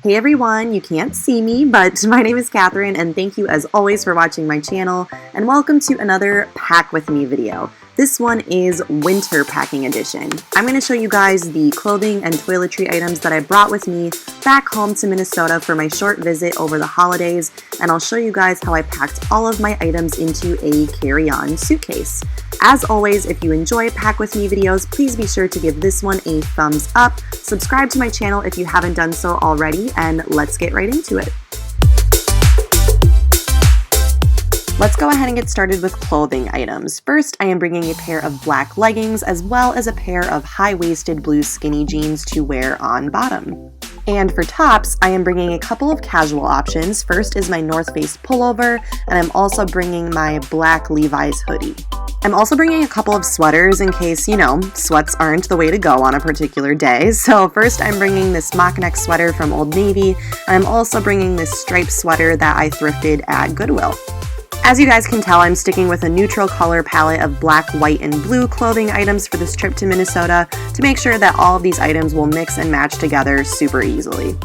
Hey everyone, you can't see me, but my name is Kathryn and thank you as always for watching my channel and welcome to another Pack With Me video. This one is Winter Packing Edition. I'm going to show you guys the clothing and toiletry items that I brought with me back home to Minnesota for my short visit over the holidays, and I'll show you guys how I packed all of my items into a carry-on suitcase. As always, if you enjoy Pack With Me videos, please be sure to give this one a thumbs up, subscribe to my channel if you haven't done so already, and let's get right into it. Let's go ahead and get started with clothing items. First, I am bringing a pair of black leggings as well as a pair of high-waisted blue skinny jeans to wear on bottom. And for tops, I am bringing a couple of casual options. First is my North Face pullover, and I'm also bringing my black Levi's hoodie. I'm also bringing a couple of sweaters in case, sweats aren't the way to go on a particular day. So first I'm bringing this mock neck sweater from Old Navy, and I'm also bringing this striped sweater that I thrifted at Goodwill. As you guys can tell, I'm sticking with a neutral color palette of black, white, and blue clothing items for this trip to Minnesota to make sure that all of these items will mix and match together super easily.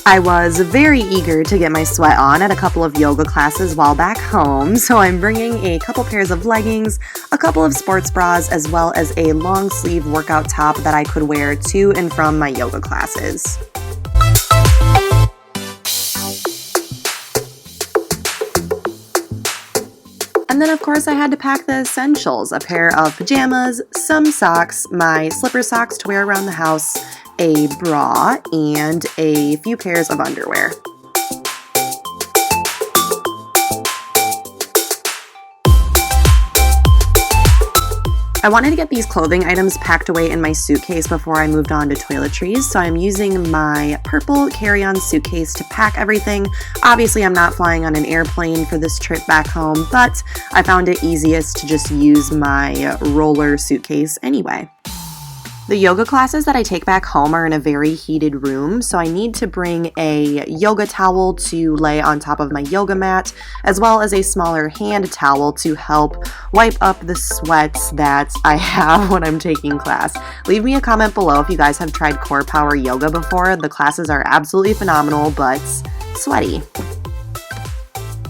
I was very eager to get my sweat on at a couple of yoga classes while back home, so I'm bringing a couple pairs of leggings, a couple of sports bras, as well as a long sleeve workout top that I could wear to and from my yoga classes. And then of course I had to pack the essentials, a pair of pajamas, some socks, my slipper socks to wear around the house, a bra, and a few pairs of underwear. I wanted to get these clothing items packed away in my suitcase before I moved on to Toiletries, so I'm using my purple carry-on suitcase to pack everything. Obviously, I'm not flying on an airplane for this trip back home, but I found it easiest to just use my roller suitcase anyway. The yoga classes that I take back home are in a very heated room, so I need to bring a yoga towel to lay on top of my yoga mat, as well as a smaller hand towel to help wipe up the sweats that I have when I'm taking class. Leave me a comment below if you guys have tried Core Power Yoga before. The classes are absolutely phenomenal, but sweaty.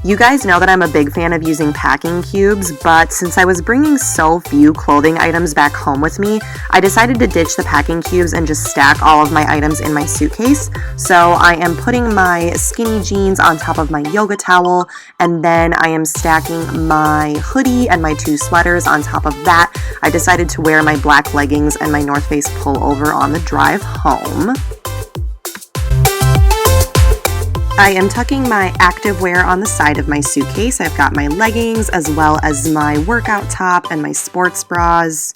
You guys know that I'm a big fan of using packing cubes, but since I was bringing so few clothing items back home with me, I decided to ditch the packing cubes and just stack all of my items in my suitcase. So I am putting my skinny jeans on top of my yoga towel, and then I am stacking my hoodie and my two sweaters on top of that. I decided to wear my black leggings and my North Face pullover on the drive home. I am tucking my activewear on the side of my suitcase. I've got my leggings as well as my workout top and my sports bras.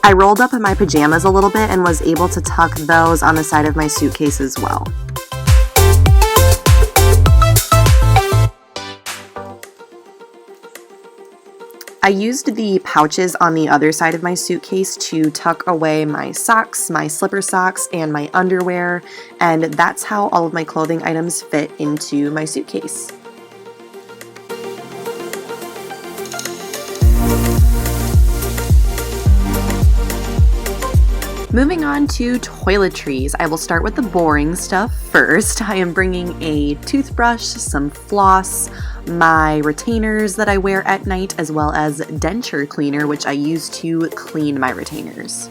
I rolled up my pajamas a little bit and was able to tuck those on the side of my suitcase as well. I used the pouches on the other side of my suitcase to tuck away my socks, my slipper socks, and my underwear, and that's how all of my clothing items fit into my suitcase. Moving on to toiletries, I will start with the boring stuff first. I am bringing a toothbrush, some floss, my retainers that I wear at night, as well as denture cleaner, which I use to clean my retainers.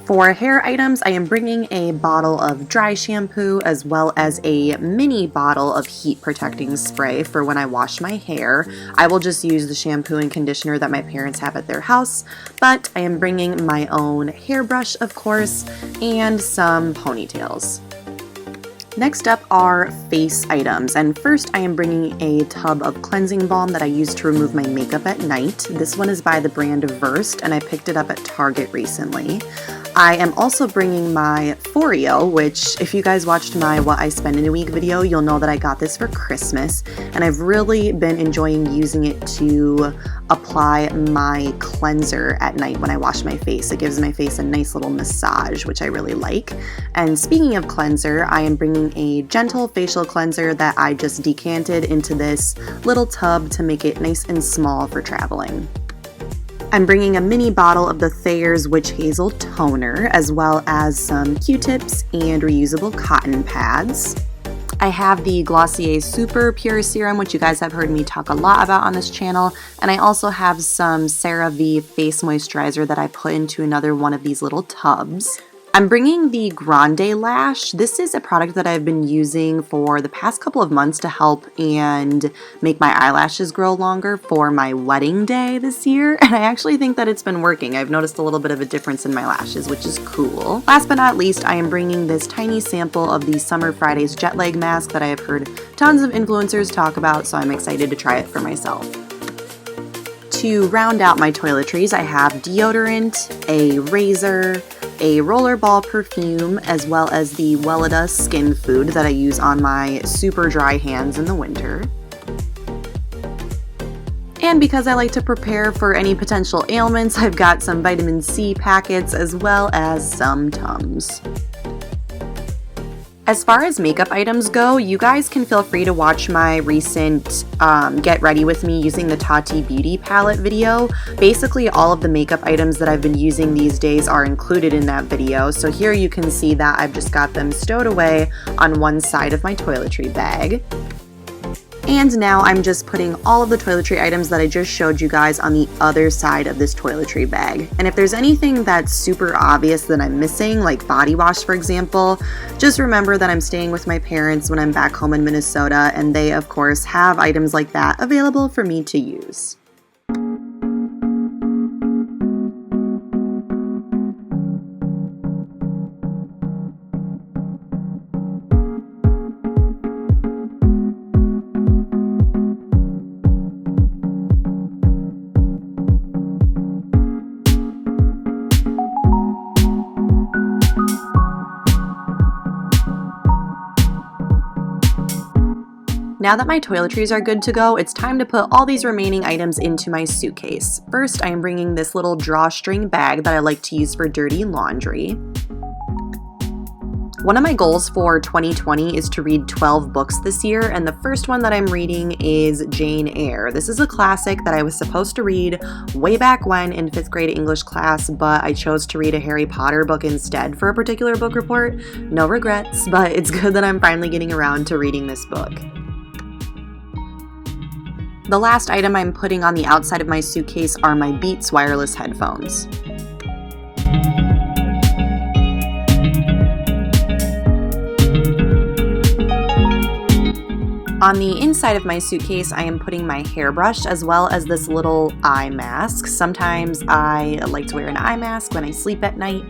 For hair items, I am bringing a bottle of dry shampoo as well as a mini bottle of heat protecting spray for when I wash my hair. I will just use the shampoo and conditioner that my parents have at their house, but I am bringing my own hairbrush, of course, and some ponytails. Next up are face items, and first I am bringing a tub of cleansing balm that I use to remove my makeup at night. This one is by the brand Versed, and I picked it up at Target recently. I am also bringing my Foreo, which if you guys watched my What I Spend in a Week video, you'll know that I got this for Christmas, and I've really been enjoying using it to apply my cleanser at night when I wash my face. It gives my face a nice little massage, which I really like. And speaking of cleanser, I am bringing a gentle facial cleanser that I just decanted into this little tub to make it nice and small for traveling. I'm bringing a mini bottle of the Thayer's Witch Hazel toner, as well as some Q-tips and reusable cotton pads. I have the Glossier Super Pure Serum, which you guys have heard me talk a lot about on this channel, and I also have some CeraVe face moisturizer that I put into another one of these little tubs. I'm bringing the Grande Lash. This is a product that I've been using for the past couple of months to help and make my eyelashes grow longer for my wedding day this year, and I actually think that it's been working. I've noticed a little bit of a difference in my lashes, which is cool. Last but not least, I am bringing this tiny sample of the Summer Fridays Jet Lag Mask that I have heard tons of influencers talk about, so I'm excited to try it for myself. To round out my toiletries, I have deodorant, a razor, a rollerball perfume, as well as the Weleda skin food that I use on my super dry hands in the winter. And because I like to prepare for any potential ailments, I've got some vitamin C packets as well as some Tums. As far as makeup items go, you guys can feel free to watch my recent Get Ready With Me using the Tati Beauty palette video. Basically, all of the makeup items that I've been using these days are included in that video. So here you can see that I've just got them stowed away on one side of my toiletry bag. And now I'm just putting all of the toiletry items that I just showed you guys on the other side of this toiletry bag. And if there's anything that's super obvious that I'm missing, like body wash for example, just remember that I'm staying with my parents when I'm back home in Minnesota, and they of course have items like that available for me to use. Now that my toiletries are good to go, it's time to put all these remaining items into my suitcase. First, I am bringing this little drawstring bag that I like to use for dirty laundry. One of my goals for 2020 is to read 12 books this year, and the first one that I'm reading is Jane Eyre. This is a classic that I was supposed to read way back when in 5th grade English class, but I chose to read a Harry Potter book instead for a particular book report. No regrets, but it's good that I'm finally getting around to reading this book. The last item I'm putting on the outside of my suitcase are my Beats wireless headphones. On the inside of my suitcase, I am putting my hairbrush as well as this little eye mask. Sometimes I like to wear an eye mask when I sleep at night.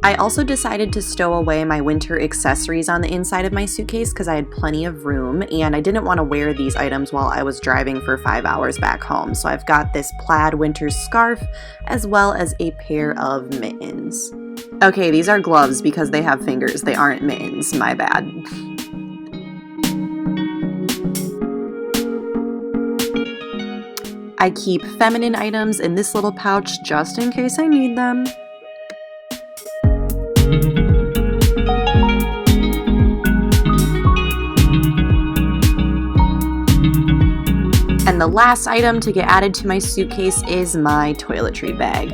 I also decided to stow away my winter accessories on the inside of my suitcase because I had plenty of room and I didn't want to wear these items while I was driving for 5 hours back home. So I've got this plaid winter scarf as well as a pair of mittens. Okay, these are gloves because they have fingers. They aren't mittens. My bad. I keep feminine items in this little pouch just in case I need them. And the last item to get added to my suitcase is my toiletry bag.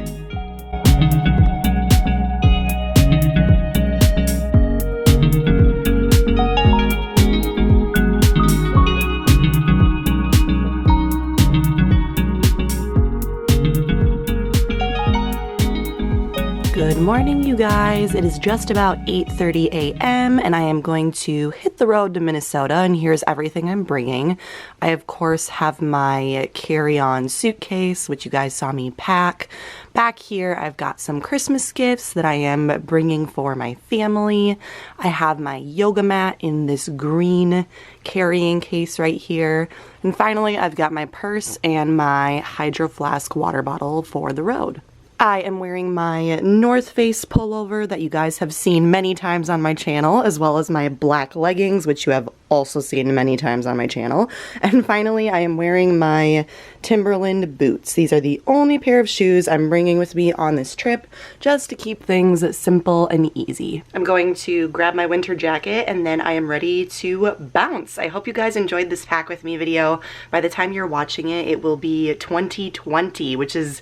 Good morning, you guys. It is just about 8:30 a.m. and I am going to hit the road to Minnesota, and here's everything I'm bringing. I, of course, have my carry-on suitcase, which you guys saw me pack. Back here, I've got some Christmas gifts that I am bringing for my family. I have my yoga mat in this green carrying case right here. And finally, I've got my purse and my Hydro Flask water bottle for the road. I am wearing my North Face pullover that you guys have seen many times on my channel, as well as my black leggings, which you have also seen many times on my channel. And finally, I am wearing my Timberland boots. These are the only pair of shoes I'm bringing with me on this trip, just to keep things simple and easy. I'm going to grab my winter jacket, and then I am ready to bounce. I hope you guys enjoyed this pack with me video. By the time you're watching it, it will be 2020, which is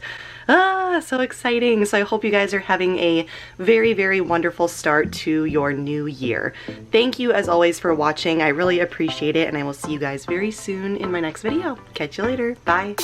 so exciting. So I hope you guys are having a very, very wonderful start to your new year. Thank you as always for watching. I really appreciate it, and I will see you guys very soon in my next video. Catch you later. Bye.